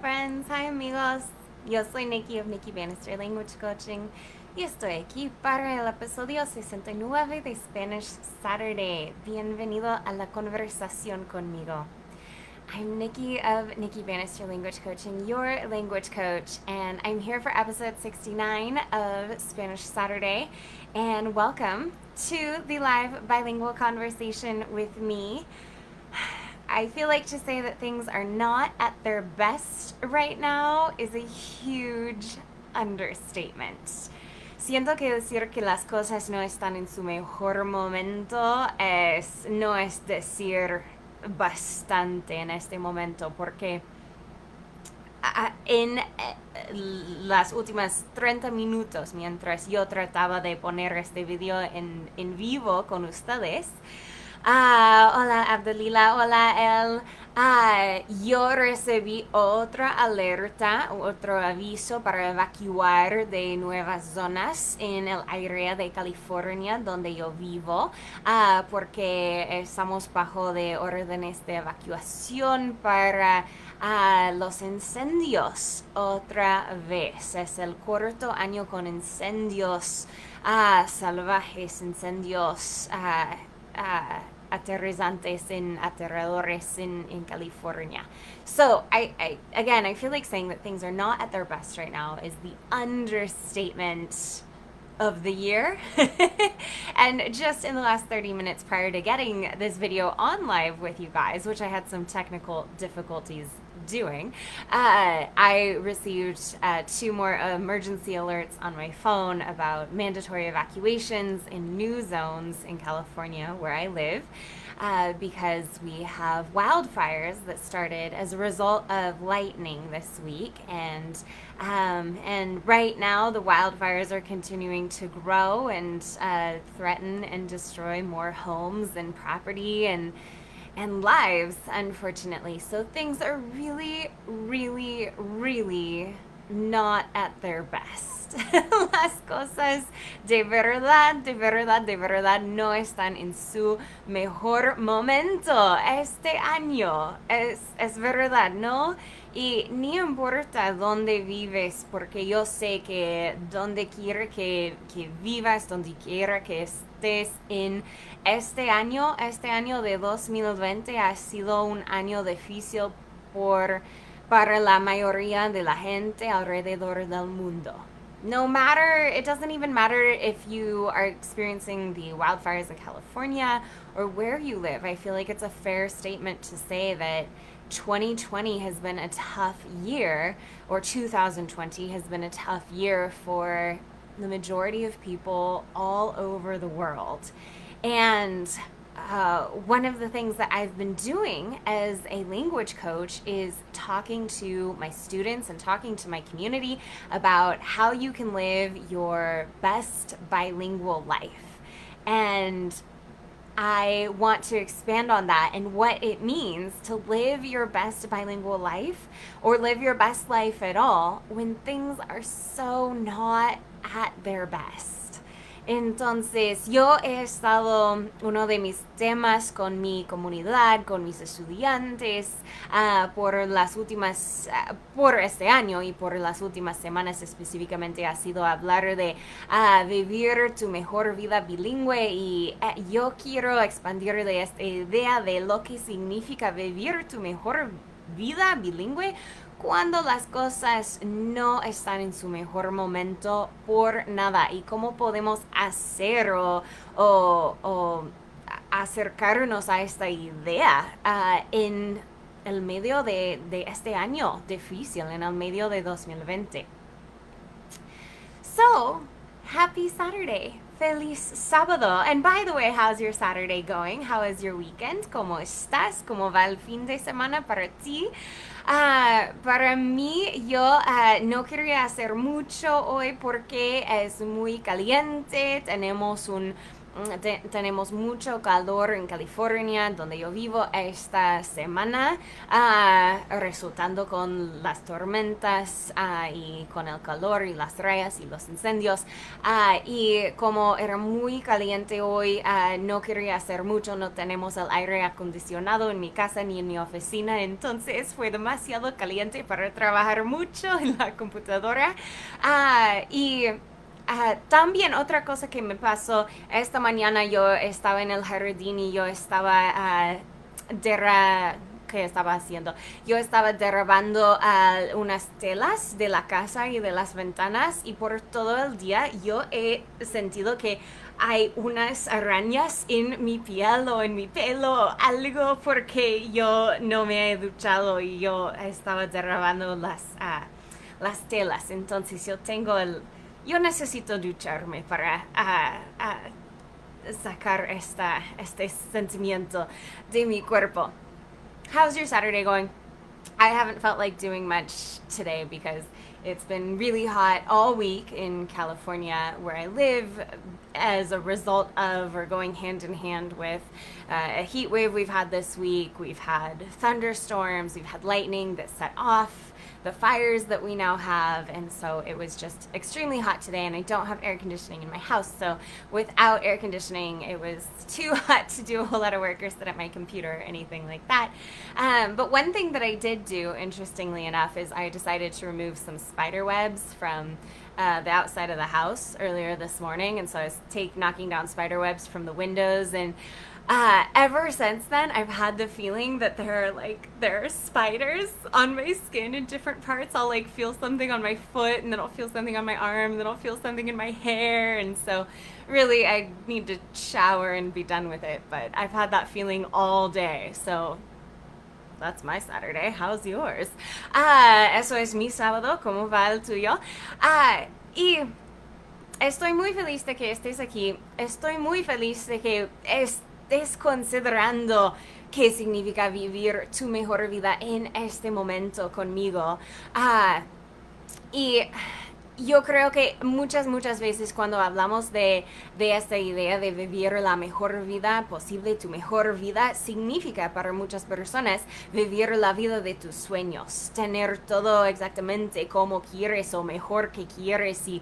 friends. Hi, amigos. Yo soy Nikki of Nikki Bannister Language Coaching y estoy aquí para el episodio 69 de Spanish Saturday. Bienvenido a la conversación conmigo. I'm Nikki of Nikki Bannister Language Coaching, your language coach, and I'm here for episode 69 of Spanish Saturday. And welcome to the live bilingual conversation with me. I feel like to say that things are not at their best right now is a huge understatement. Siento que decir que las cosas no están en su mejor momento no es decir bastante en este momento, porque en las últimas 30 minutos, mientras yo trataba de poner este video en vivo con ustedes, hola Abdelila, hola El. Yo recibí otra alerta, otro aviso para evacuar de nuevas zonas en el área de California donde yo vivo, porque estamos bajo de órdenes de evacuación para los incendios otra vez. Es el cuarto año con incendios salvajes, incendios aterrizantes and aterradores in California. So I feel like saying that things are not at their best right now is the understatement of the year. And just in the last 30 minutes prior to getting this video on live with you guys, which I had some technical difficulties doing, I received 2 more emergency alerts on my phone about mandatory evacuations in new zones in California where I live, because we have wildfires that started as a result of lightning this week, and right now the wildfires are continuing to grow and threaten and destroy more homes and property and lives, unfortunately. So things are really, really, really not at their best. Las cosas de verdad, de verdad, de verdad no están en su mejor momento este año. Es verdad, ¿no? Y ni importa dónde vives, porque yo sé que donde quiera que vivas, donde quiera que estés en este año de 2020 ha sido un año difícil para la mayoría de la gente alrededor del mundo. No matter, it doesn't even matter if you are experiencing the wildfires in California or where you live. I feel like it's a fair statement to say that 2020 has been a tough year, or 2020 has been a tough year for the majority of people all over the world. And one of the things that I've been doing as a language coach is talking to my students and talking to my community about how you can live your best bilingual life. And I want to expand on that and what it means to live your best bilingual life, or live your best life at all, when things are so not at their best. Entonces, yo he estado, uno de mis temas con mi comunidad, con mis estudiantes, por este año y por las últimas semanas específicamente, ha sido hablar de vivir tu mejor vida bilingüe, y yo quiero expandir de esta idea de lo que significa vivir tu mejor vida bilingüe cuando las cosas no están en su mejor momento por nada, y cómo podemos hacer o acercarnos a esta idea en el medio de este año difícil, en el medio de 2020. So, happy Saturday. Feliz sábado. And by the way, how's your Saturday going? How is your weekend? ¿Cómo estás? ¿Cómo va el fin de semana para ti? Para mí, yo no quería hacer mucho hoy porque es muy caliente. Tenemos un Tenemos mucho calor en California, donde yo vivo esta semana, resultando con las tormentas y con el calor y las rayas y los incendios. Y como era muy caliente hoy, no quería hacer mucho, no tenemos el aire acondicionado en mi casa ni en mi oficina, entonces fue demasiado caliente para trabajar mucho en la computadora. Y también otra cosa que me pasó esta mañana, yo estaba en el jardín y yo estaba ¿qué estaba haciendo? Yo estaba derribando unas telas de la casa y de las ventanas, y por todo el día yo he sentido que hay unas arañas en mi piel o en mi pelo, algo, porque yo no me he duchado y yo estaba derribando las telas. Entonces yo necesito ducharme para sacar este sentimiento de mi cuerpo. How's your Saturday going? I haven't felt like doing much today because it's been really hot all week in California, where I live, as a result of, or going hand in hand with, a heat wave we've had this week. We've had thunderstorms, we've had lightning that set off the fires that we now have, and so it was just extremely hot today, and I don't have air conditioning in my house, so without air conditioning it was too hot to do a whole lot of work or sit at my computer or anything like that. But one thing that I did do, interestingly enough, is I decided to remove some spider webs from the outside of the house earlier this morning, and so I was knocking down spider webs from the windows, and ever since then, I've had the feeling that there are spiders on my skin in different parts. I'll feel something on my foot, and then I'll feel something on my arm, and then I'll feel something in my hair, and so really I need to shower and be done with it. But I've had that feeling all day, so that's my Saturday. How's yours? Eso es mi sábado. ¿Cómo va el tuyo? Y estoy muy feliz de que estés aquí. Estoy muy feliz de que estés considerando qué significa vivir tu mejor vida en este momento conmigo. Y yo creo que muchas veces cuando hablamos de esta idea de vivir la mejor vida posible, tu mejor vida, significa para muchas personas vivir la vida de tus sueños, tener todo exactamente como quieres o mejor que quieres, y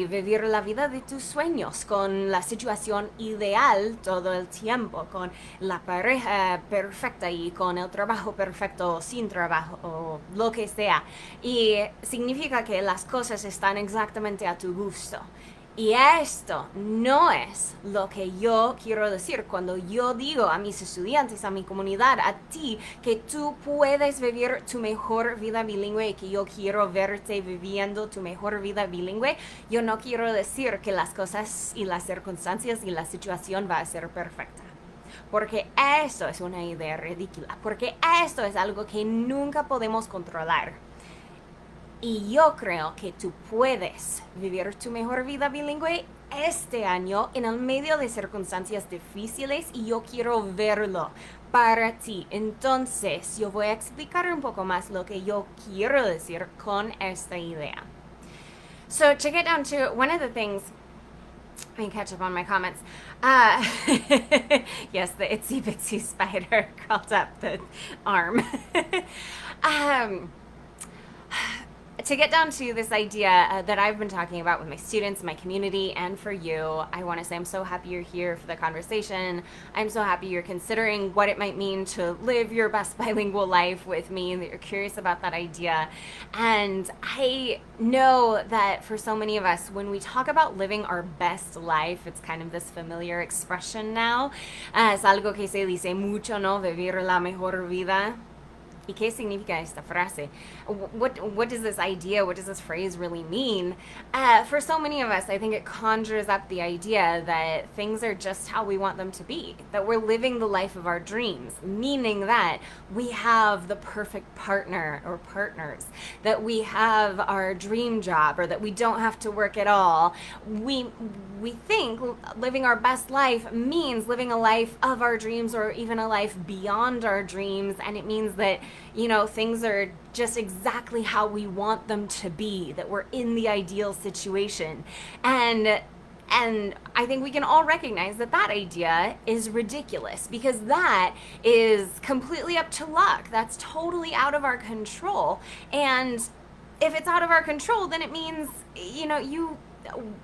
vivir la vida de tus sueños con la situación ideal todo el tiempo, con la pareja perfecta y con el trabajo perfecto o sin trabajo o lo que sea. Y significa que las cosas están exactamente a tu gusto. Y esto no es lo que yo quiero decir cuando yo digo a mis estudiantes, a mi comunidad, a ti, que tú puedes vivir tu mejor vida bilingüe y que yo quiero verte viviendo tu mejor vida bilingüe. Yo no quiero decir que las cosas y las circunstancias y la situación va a ser perfecta, porque esto es una idea ridícula, porque esto es algo que nunca podemos controlar. Y yo creo que tú puedes vivir tu mejor vida bilingüe este año en el medio de circunstancias difíciles, y yo quiero verlo para ti. Entonces, yo voy a explicar un poco más lo que yo quiero decir con esta idea. So, to get down to one of the things, let me catch up on my comments. Yes, the itsy bitsy spider crawled up the arm. To get down to this idea that I've been talking about with my students, my community, and for you, I want to say I'm so happy you're here for the conversation. I'm so happy you're considering what it might mean to live your best bilingual life with me, and that you're curious about that idea. And I know that for so many of us, when we talk about living our best life, it's kind of this familiar expression now. Es algo que se dice mucho, ¿no? Vivir la mejor vida. ¿Y qué significa esta frase? What does this idea, what does this phrase really mean? For so many of us, I think it conjures up the idea that things are just how we want them to be, that we're living the life of our dreams, meaning that we have the perfect partner or partners, that we have our dream job, or that we don't have to work at all. We think living our best life means living a life of our dreams, or even a life beyond our dreams, and it means that, you know, things are just exactly how we want them to be, that we're in the ideal situation. And And I think we can all recognize that that idea is ridiculous, because that is completely up to luck. That's totally out of our control. And if it's out of our control, then it means,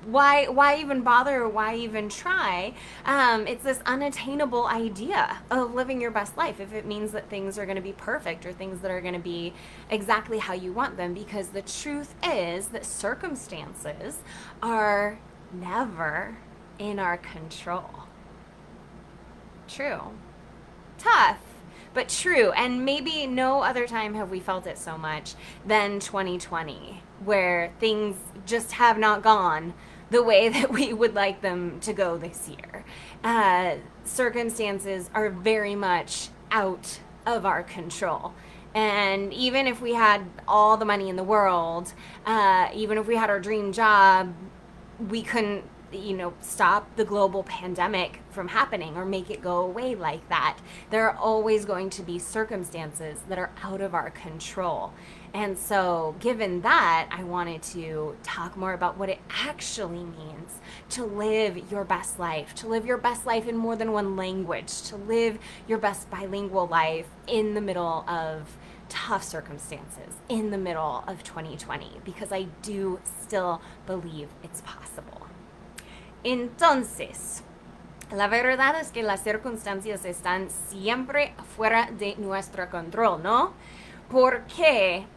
why even bother? Why even try? It's this unattainable idea of living your best life if it means that things are going to be perfect or things that are going to be exactly how you want them, because the truth is that circumstances are never in our control. True. Tough, but true. And maybe no other time have we felt it so much than 2020, where things just have not gone the way that we would like them to go this year. Circumstances are very much out of our control. And even if we had all the money in the world, even if we had our dream job, we couldn't, stop the global pandemic from happening or make it go away like that. There are always going to be circumstances that are out of our control. And so, given that, I wanted to talk more about what it actually means to live your best life, to live your best life in more than one language, to live your best bilingual life in the middle of tough circumstances, in the middle of 2020, because I do still believe it's possible. Entonces, la verdad es que las circunstancias están siempre fuera de nuestro control, ¿no? Porque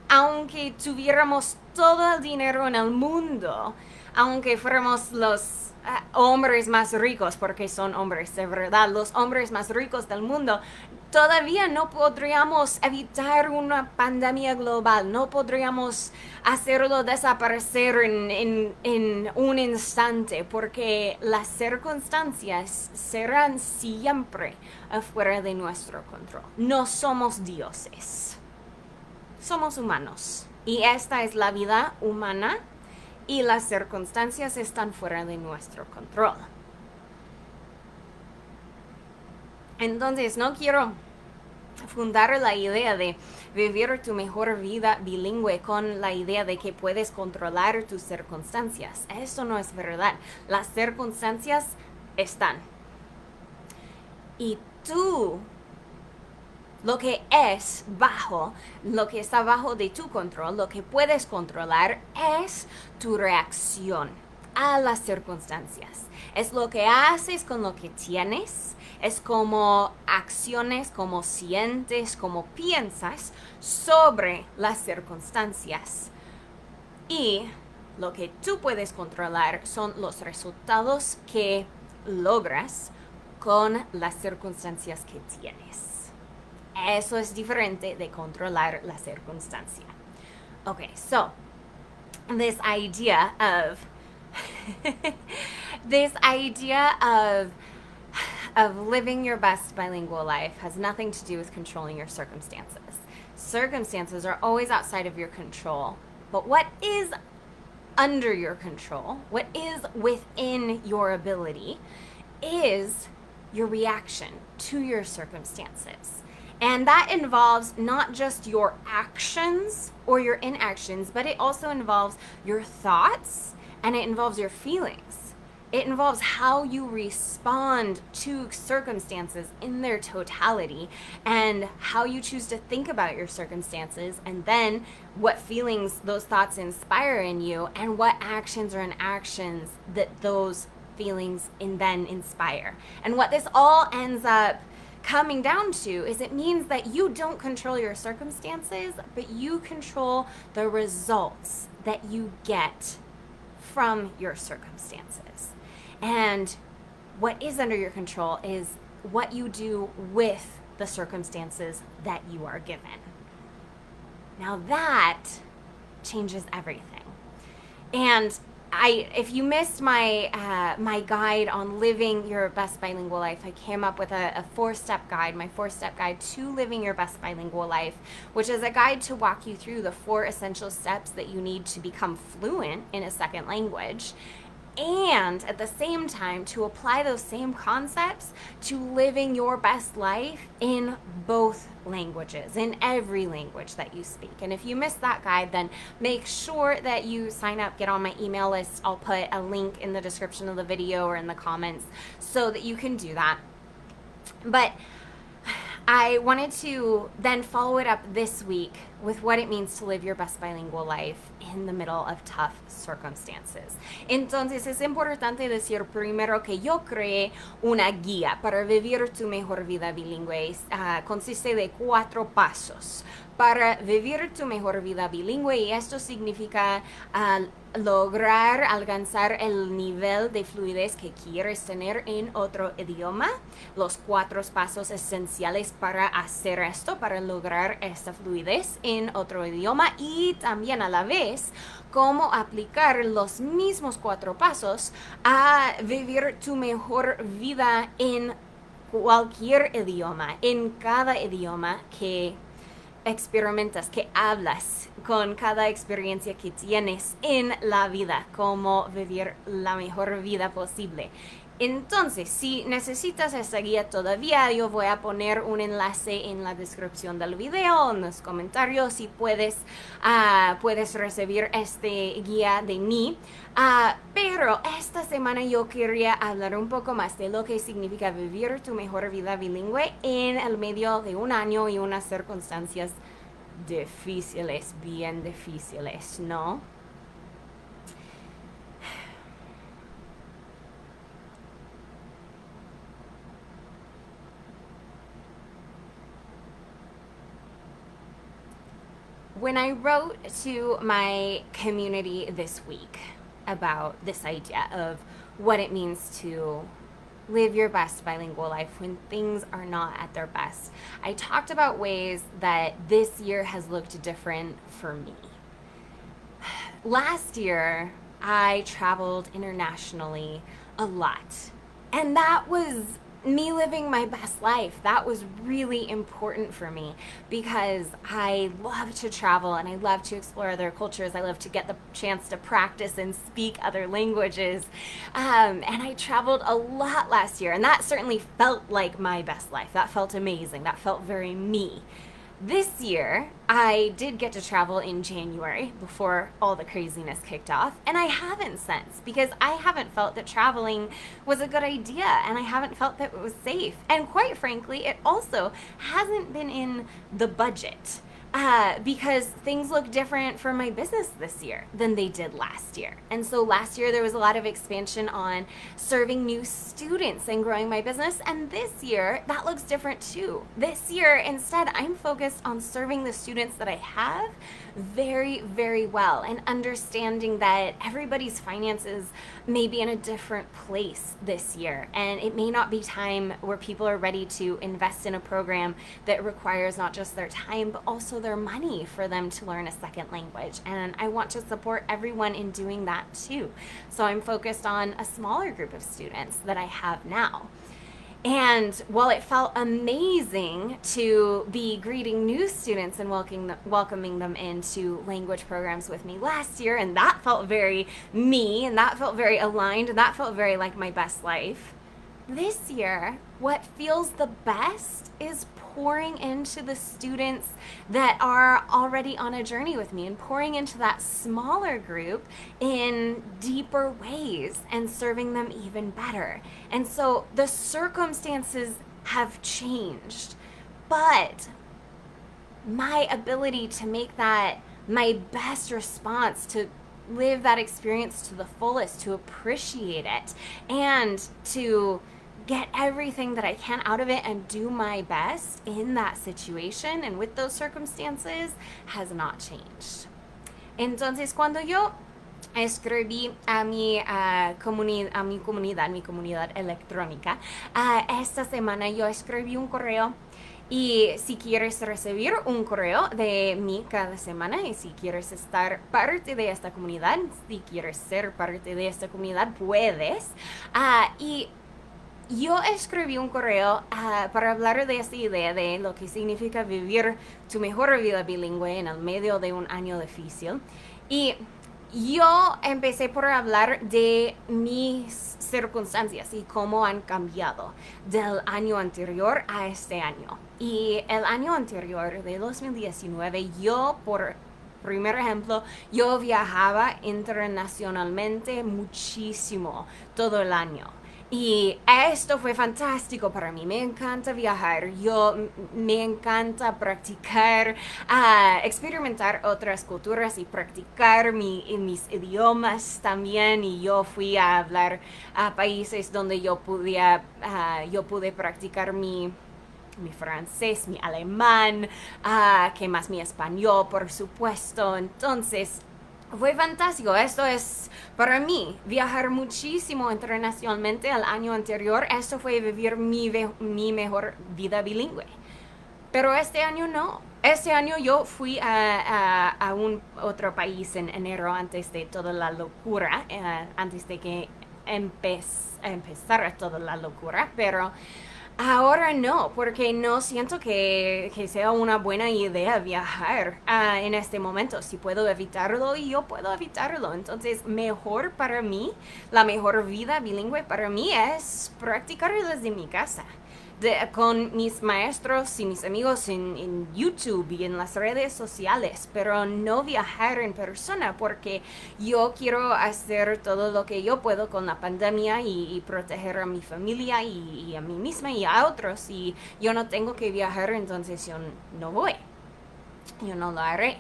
aunque tuviéramos todo el dinero en el mundo, aunque fuéramos los hombres más ricos, porque son hombres de verdad, los hombres más ricos del mundo, todavía no podríamos evitar una pandemia global, no podríamos hacerlo desaparecer en un instante, porque las circunstancias serán siempre afuera de nuestro control. No somos dioses, somos humanos, y esta es la vida humana, y las circunstancias están fuera de nuestro control. Entonces, no quiero fundar la idea de vivir tu mejor vida bilingüe con la idea de que puedes controlar tus circunstancias. Eso no es verdad. Las circunstancias están. Y tú, lo que está bajo de tu control, lo que puedes controlar es tu reacción a las circunstancias. Es lo que haces con lo que tienes, es como acciones, como sientes, como piensas sobre las circunstancias. Y lo que tú puedes controlar son los resultados que logras con las circunstancias que tienes. Eso es diferente de controlar la circunstancia. Okay, so this idea of living your best bilingual life has nothing to do with controlling your circumstances. Circumstances are always outside of your control, but what is under your control, what is within your ability, is your reaction to your circumstances. And that involves not just your actions or your inactions, but it also involves your thoughts, and it involves your feelings. It involves how you respond to circumstances in their totality, and how you choose to think about your circumstances, and then what feelings those thoughts inspire in you, and what actions or inactions that those feelings then inspire. And what this all ends up coming down to is it means that you don't control your circumstances, but you control the results that you get from your circumstances. And what is under your control is what you do with the circumstances that you are given. Now that changes everything. And if you missed my my guide on living your best bilingual life, I came up with a 4-step guide, my 4-step guide to living your best bilingual life, which is a guide to walk you through the 4 essential steps that you need to become fluent in a second language. and at the same time to apply those same concepts to living your best life in both languages, in every language that you speak. And if you missed that guide, then make sure that you sign up, get on my email list. I'll put a link in the description of the video or in the comments so that you can do that. But I wanted to then follow it up this week with what it means to live your best bilingual life in the middle of tough circumstances. Entonces es importante decir primero que yo creé una guía para vivir tu mejor vida bilingüe. Consiste de 4 pasos para vivir tu mejor vida bilingüe, y esto significa lograr alcanzar el nivel de fluidez que quieres tener en otro idioma. Los 4 pasos esenciales para hacer esto, para lograr esta fluidez en otro idioma, y también a la vez cómo aplicar los mismos 4 pasos a vivir tu mejor vida en cualquier idioma, en cada idioma que experimentas, que hablas, con cada experiencia que tienes en la vida, cómo vivir la mejor vida posible. Entonces, si necesitas esta guía todavía, yo voy a poner un enlace en la descripción del video, en los comentarios, si puedes recibir este guía de mí. Pero esta semana yo quería hablar un poco más de lo que significa vivir tu mejor vida bilingüe en el medio de un año y unas circunstancias difíciles, bien difíciles, ¿no? When I wrote to my community this week about this idea of what it means to live your best bilingual life when things are not at their best, I talked about ways that this year has looked different for me. Last year, I traveled internationally a lot, and that was me living my best life. That was really important for me because I love to travel and I love to explore other cultures. I love to get the chance to practice and speak other languages. And I traveled a lot last year, and that certainly felt like my best life. That felt amazing. That felt very me. This year, I did get to travel in January before all the craziness kicked off, and I haven't since because I haven't felt that traveling was a good idea, and I haven't felt that it was safe. And quite frankly, it also hasn't been in the budget. Because things look different for my business this year than they did last year. And so last year there was a lot of expansion on serving new students and growing my business. And this year that looks different too. This year, instead, I'm focused on serving the students that I have very, very well and understanding that everybody's finances may be in a different place this year. And it may not be time where people are ready to invest in a program that requires not just their time, but also their money for them to learn a second language. And I want to support everyone in doing that too. So I'm focused on a smaller group of students that I have now. And while it felt amazing to be greeting new students and welcoming them into language programs with me last year, and that felt very me, and that felt very aligned, and that felt very like my best life, this year, what feels the best is pouring into the students that are already on a journey with me and pouring into that smaller group in deeper ways and serving them even better. And so the circumstances have changed, but my ability to make that my best response, to live that experience to the fullest, to appreciate it, and to get everything that I can out of it and do my best in that situation and with those circumstances has not changed. Entonces, cuando yo escribí a mi comunidad electrónica, esta semana yo escribí un correo. Y si quieres recibir un correo de mí cada semana y si quieres estar parte de esta comunidad, si quieres ser parte de esta comunidad, puedes. Y yo escribí un correo para hablar de esta idea de lo que significa vivir tu mejor vida bilingüe en el medio de un año difícil. Y yo empecé por hablar de mis circunstancias y cómo han cambiado del año anterior a este año. Y el año anterior, de 2019, yo, por primer ejemplo, yo viajaba internacionalmente muchísimo todo el año. Y esto fue fantástico para mí. Me encanta viajar. Me encanta practicar, experimentar otras culturas y practicar mis idiomas también. Y yo fui a hablar a países donde yo pude practicar mi francés, mi alemán, que más mi español, por supuesto. Entonces, fue fantástico. Esto es, para mí, viajar muchísimo internacionalmente el año anterior. Esto fue vivir mi mejor vida bilingüe. Pero este año no. Este año yo fui a un otro país en enero antes de toda la locura, antes de que empezara toda la locura, pero ahora no, porque no siento que sea una buena idea viajar en este momento. Si puedo evitarlo, yo puedo evitarlo. Entonces, mejor para mí, la mejor vida bilingüe para mí es practicar desde mi casa. Con mis maestros y mis amigos en YouTube y en las redes sociales, pero no viajar en persona porque yo quiero hacer todo lo que yo puedo con la pandemia y proteger a mi familia y a mí misma y a otros, y yo no tengo que viajar, entonces yo no voy, yo no lo haré.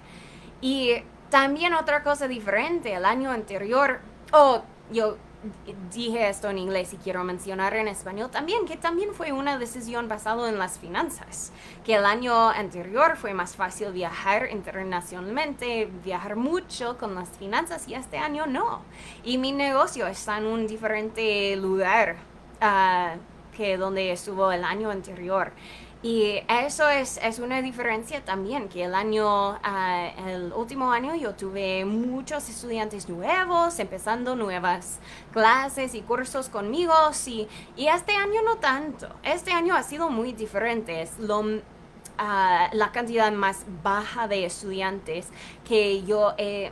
Y también otra cosa diferente, el año anterior, yo dije esto en inglés y quiero mencionar en español también, que también fue una decisión basada en las finanzas, que el año anterior fue más fácil viajar internacionalmente, viajar mucho con las finanzas, y este año no. Y mi negocio está en un diferente lugar que donde estuvo el año anterior. Y eso es una diferencia también, que el último año yo tuve muchos estudiantes nuevos, empezando nuevas clases y cursos conmigo, y este año no tanto. Este año ha sido muy diferente, es la cantidad más baja de estudiantes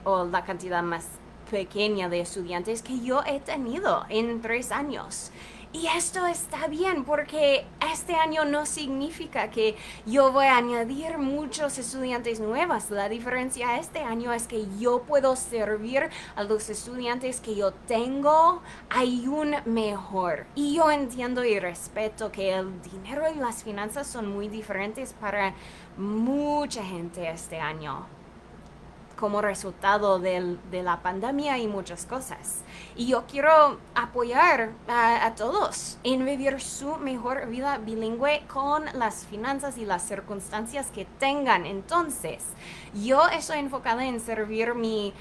o la cantidad más pequeña de estudiantes que yo he tenido en 3 años. Y esto está bien, porque este año no significa que yo voy a añadir muchos estudiantes nuevos. La diferencia este año es que yo puedo servir a los estudiantes que yo tengo aún mejor. Y yo entiendo y respeto que el dinero y las finanzas son muy diferentes para mucha gente este año, como resultado de la pandemia y muchas cosas. Y yo quiero apoyar a todos en vivir su mejor vida bilingüe con las finanzas y las circunstancias que tengan. Entonces, yo estoy enfocada en servir mi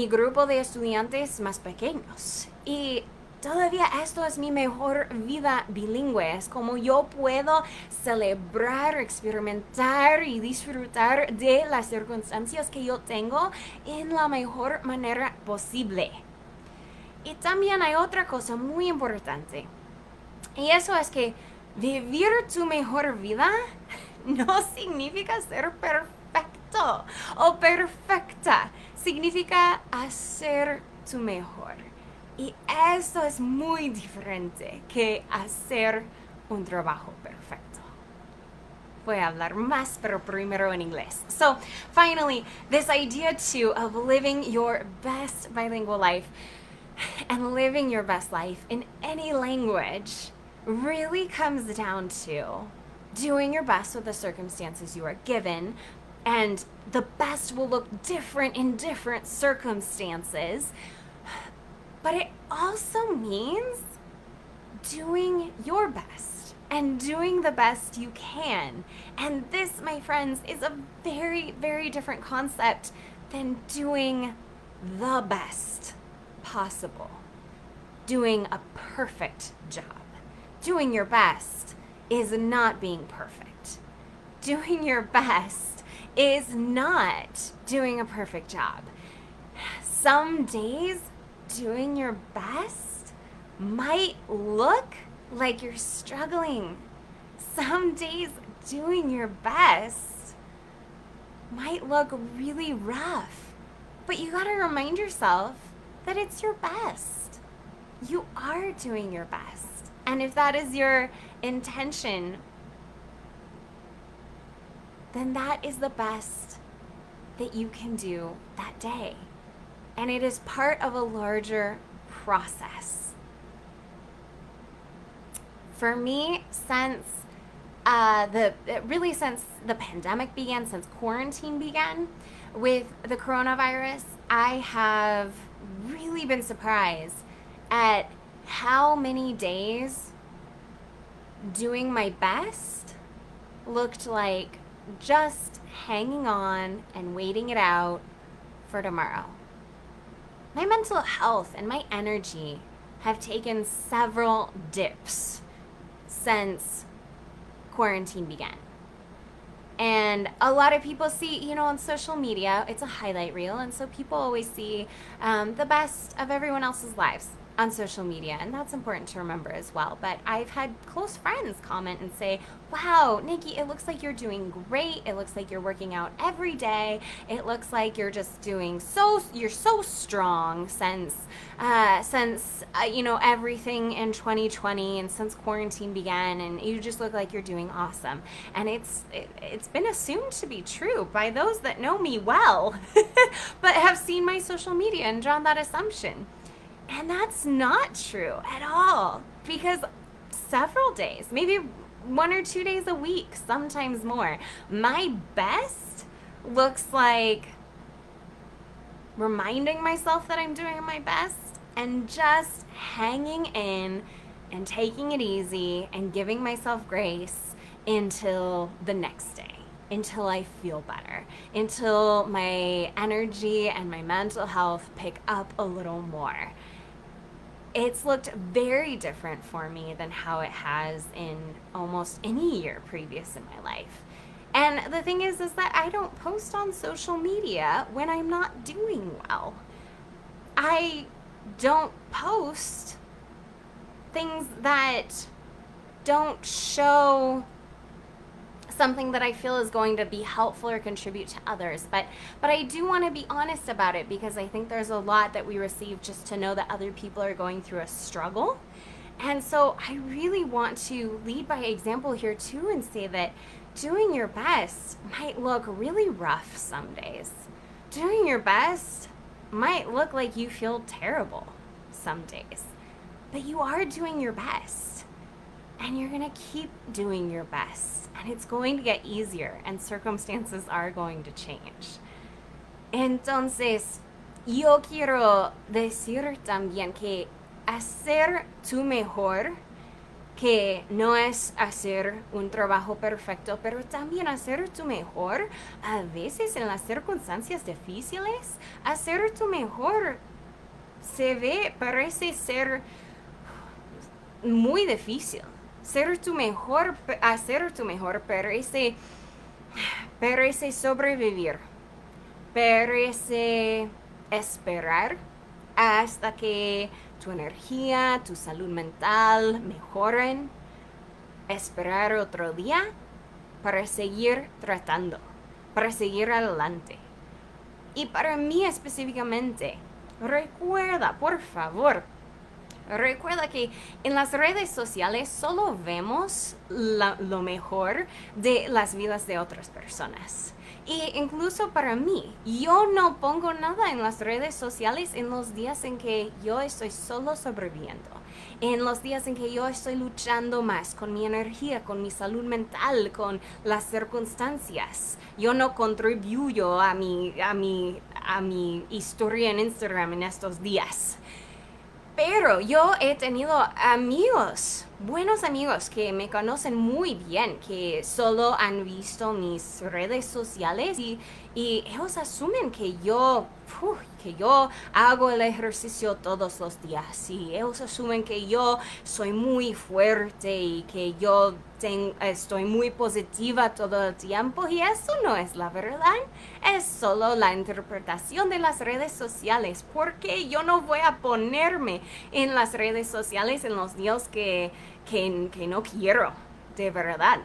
grupo de estudiantes más pequeños. Y todavía esto es mi mejor vida bilingüe. Es como yo puedo celebrar, experimentar y disfrutar de las circunstancias que yo tengo en la mejor manera posible. Y también hay otra cosa muy importante. Y eso es que vivir tu mejor vida no significa ser perfecto o perfecta. Significa hacer tu mejor. Y esto es muy diferente que hacer un trabajo perfecto. Voy a hablar más, pero primero en inglés. So, finally, this idea too of living your best bilingual life and living your best life in any language really comes down to doing your best with the circumstances you are given, and the best will look different in different circumstances. But it also means doing your best and doing the best you can. And this, my friends, is a very, very different concept than doing the best possible. Doing a perfect job. Doing your best is not being perfect. Doing your best is not doing a perfect job. Some days, doing your best might look like you're struggling. Some days doing your best might look really rough. But you gotta remind yourself that it's your best. You are doing your best. And if that is your intention, then that is the best that you can do that day. And it is part of a larger process. For me, since since the pandemic began, since quarantine began with the coronavirus, I have really been surprised at how many days doing my best looked like just hanging on and waiting it out for tomorrow. My mental health and my energy have taken several dips since quarantine began. And a lot of people see, on social media, it's a highlight reel. And so people always see the best of everyone else's lives on social media. And that's important to remember as well. But I've had close friends comment and say, wow, Nikki, it looks like you're doing great. It looks like you're working out every day. It looks like you're just doing you're so strong since everything in 2020 and since quarantine began, and you just look like you're doing awesome. And it's been assumed to be true by those that know me well, but have seen my social media and drawn that assumption. And that's not true at all, because several days, maybe 1 or 2 days a week, sometimes more, my best looks like reminding myself that I'm doing my best and just hanging in and taking it easy and giving myself grace until the next day, until I feel better, until my energy and my mental health pick up a little more. It's looked very different for me than how it has in almost any year previous in my life. And the thing is that I don't post on social media when I'm not doing well. I don't post things that don't show something that I feel is going to be helpful or contribute to others. But I do want to be honest about it, because I think there's a lot that we receive just to know that other people are going through a struggle. And so I really want to lead by example here too, and say that doing your best might look really rough some days. Doing your best might look like you feel terrible some days. But you are doing your best. And you're going to keep doing your best. And it's going to get easier, and circumstances are going to change. Entonces, yo quiero decir también que hacer tu mejor, que no es hacer un trabajo perfecto, pero también hacer tu mejor, a veces en las circunstancias difíciles, hacer tu mejor parece ser muy difícil. Hacer tu mejor parece sobrevivir, parece esperar hasta que tu energía, tu salud mental mejoren, esperar otro día para seguir tratando, para seguir adelante. Y para mí específicamente, recuerda, por favor, recuerda que en las redes sociales solo vemos lo mejor de las vidas de otras personas. Y incluso para mí, yo no pongo nada en las redes sociales en los días en que yo estoy solo sobreviviendo. En los días en que yo estoy luchando más con mi energía, con mi salud mental, con las circunstancias. Yo no contribuyo a mi historia en Instagram en estos días. Pero yo he tenido amigos, buenos amigos que me conocen muy bien, que solo han visto mis redes sociales y ellos asumen que yo hago el ejercicio todos los días, y ellos asumen que yo soy muy fuerte y que yo estoy muy positiva todo el tiempo, y eso no es la verdad. Es solo la interpretación de las redes sociales, porque yo no voy a ponerme en las redes sociales en los días que no quiero, de verdad.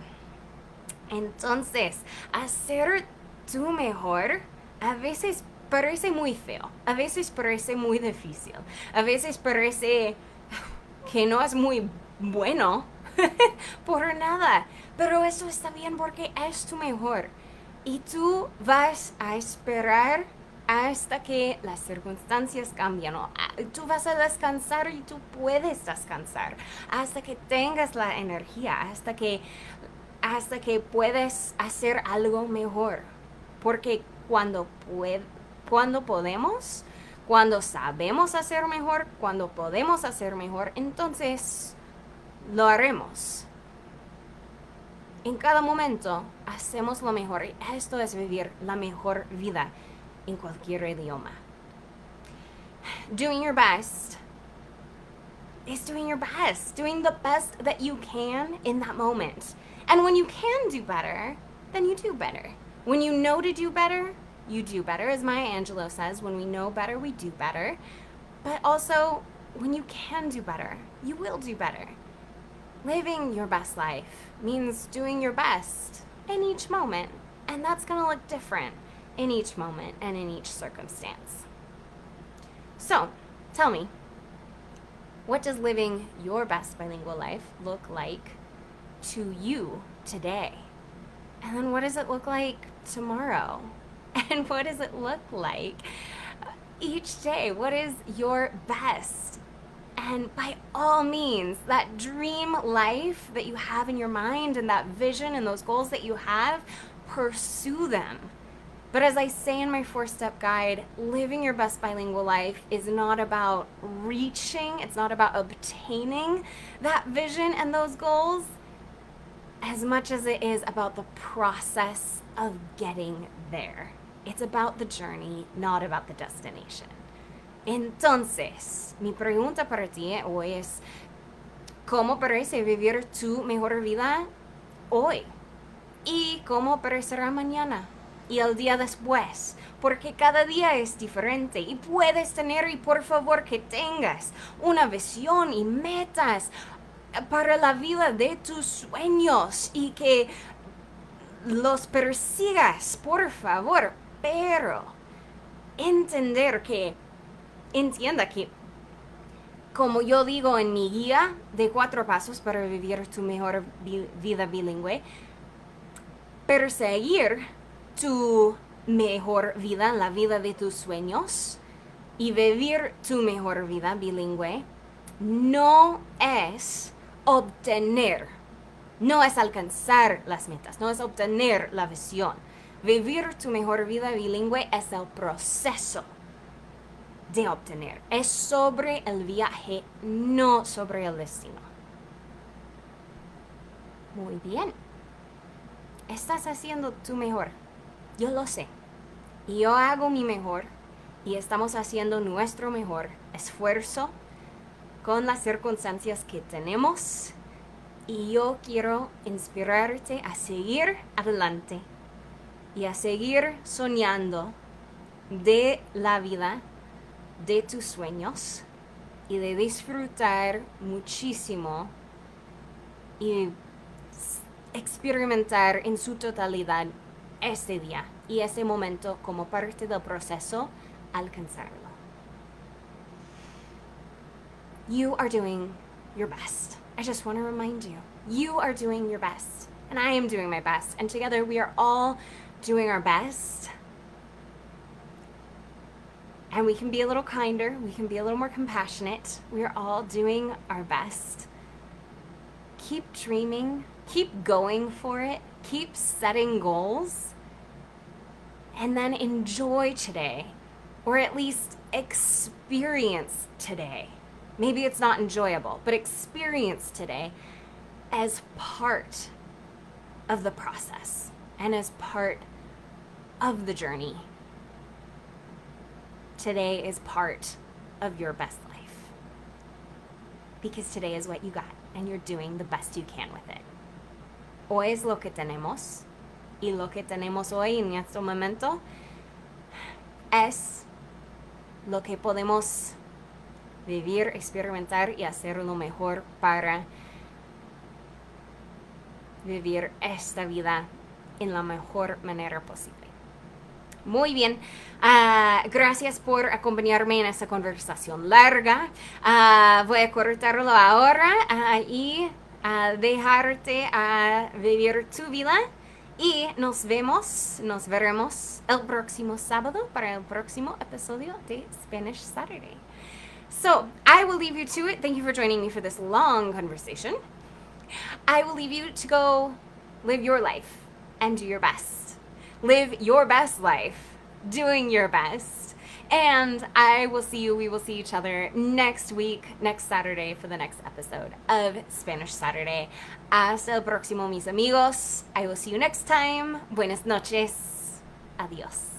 Entonces, hacer tu mejor a veces parece muy feo, a veces parece muy difícil, a veces parece que no es muy bueno por nada, pero eso está bien porque es tu mejor. Y tú vas a esperar hasta que las circunstancias cambian. ¿No? Tú vas a descansar y tú puedes descansar hasta que tengas la energía, hasta que puedes hacer algo mejor. Porque cuando podemos, cuando sabemos hacer mejor, cuando podemos hacer mejor, entonces lo haremos. En cada momento hacemos lo mejor y esto es vivir la mejor vida en cualquier idioma. Doing your best is doing your best, doing the best that you can in that moment. And when you can do better, then you do better. When you know to do better, you do better. As Maya Angelou says, when we know better, we do better. But also, when you can do better, you will do better. Living your best life means doing your best in each moment, and that's going to look different in each moment and in each circumstance. So, tell me, what does living your best bilingual life look like to you today? And then what does it look like tomorrow? And what does it look like each day? What is your best? And by all means, that dream life that you have in your mind and that vision and those goals that you have, pursue them. But as I say in my 4-step guide, living your best bilingual life is not about reaching, it's not about obtaining that vision and those goals as much as it is about the process of getting there. It's about the journey, not about the destination. Entonces, mi pregunta para ti hoy es, ¿cómo parece vivir tu mejor vida hoy? ¿Y cómo parecerá mañana? Y el día después, porque cada día es diferente y puedes tener, y por favor que tengas una visión y metas para la vida de tus sueños y que los persigas, por favor, pero entienda que, como yo digo en mi guía de 4 pasos para vivir tu mejor vida bilingüe, perseguir tu mejor vida, la vida de tus sueños, y vivir tu mejor vida bilingüe, no es obtener, no es alcanzar las metas, no es obtener la visión. Vivir tu mejor vida bilingüe es el proceso de obtener. Es sobre el viaje, no sobre el destino. Muy bien. Estás haciendo tu mejor. Yo lo sé. Y yo hago mi mejor. Y estamos haciendo nuestro mejor esfuerzo con las circunstancias que tenemos. Y yo quiero inspirarte a seguir adelante y a seguir soñando de la vida de tus sueños y de disfrutar muchísimo y experimentar en su totalidad este día y ese momento como parte del proceso alcanzarlo. You are doing your best. I just want to remind you, you are doing your best and I am doing my best, and together we are all doing our best. And we can be a little kinder, we can be a little more compassionate. We are all doing our best. Keep dreaming, keep going for it, keep setting goals, and then enjoy today, or at least experience today. Maybe it's not enjoyable, but experience today as part of the process and as part of the journey. Today is part of your best life. Because today is what you got, and you're doing the best you can with it. Hoy es lo que tenemos, y lo que tenemos hoy en este momento es lo que podemos vivir, experimentar y hacer lo mejor para vivir esta vida en la mejor manera posible. Muy bien. Gracias por acompañarme en esta conversación larga. Voy a cortarlo ahora y dejarte vivir tu vida. Y nos veremos el próximo sábado para el próximo episodio de Spanish Saturday. So, I will leave you to it. Thank you for joining me for this long conversation. I will leave you to go live your life and do your best. Live your best life, doing your best. And we will see each other next week, next Saturday, for the next episode of Spanish Saturday. Hasta el próximo, mis amigos. I will see you next time. Buenas noches. Adios.